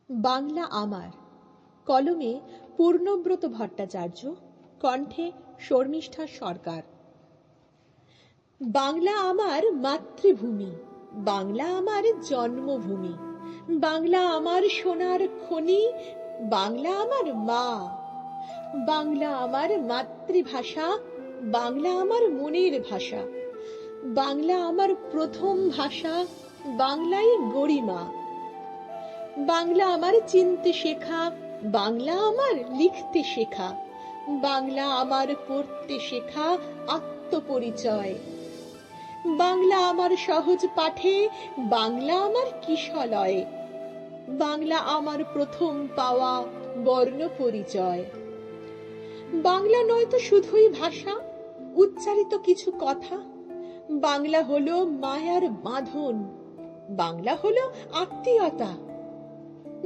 বাংলা আমার, কলমে পূর্ণব্রত ভট্টাচার্য, কণ্ঠে শর্মিষ্ঠা সরকার। বাংলা আমার মাতৃভূমি, বাংলা আমার জন্মভূমি, বাংলা আমার সোনার খনি, বাংলা আমার মা। বাংলা আমার মাতৃভাষা, বাংলা আমার মনের ভাষা, বাংলা আমার প্রথম ভাষা, বাংলাই গরিমা। বাংলা আমার চিনতে শেখা, বাংলা আমার লিখতে শেখা, বাংলা আমার পড়তে শেখা আত্মপরিচয়। বাংলা আমার সহজ পাঠে, বাংলা আমার কিশলয়, বাংলা আমার প্রথম পাওয়া বর্ণ পরিচয়। বাংলা নয় তো শুধুই ভাষা, উচ্চারিত কিছু কথা, বাংলা হলো মায়ার বাঁধন, বাংলা হলো আত্মীয়তা।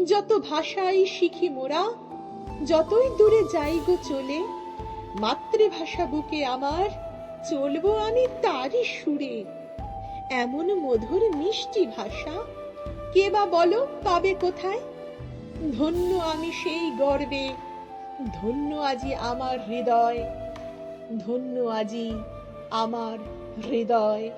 যত ভাষাই শিখি মোরা, যতই দূরে যাই গো চলে, মাতৃভাষা বুকে আমার, চলবো আমি তারই সুরে। এমন মধুর মিষ্টি ভাষা কে বা বলো পাবে কোথায়? ধন্য আমি সেই গর্বে, ধন্য আজি আমার হৃদয়, ধন্য আজি আমার হৃদয়।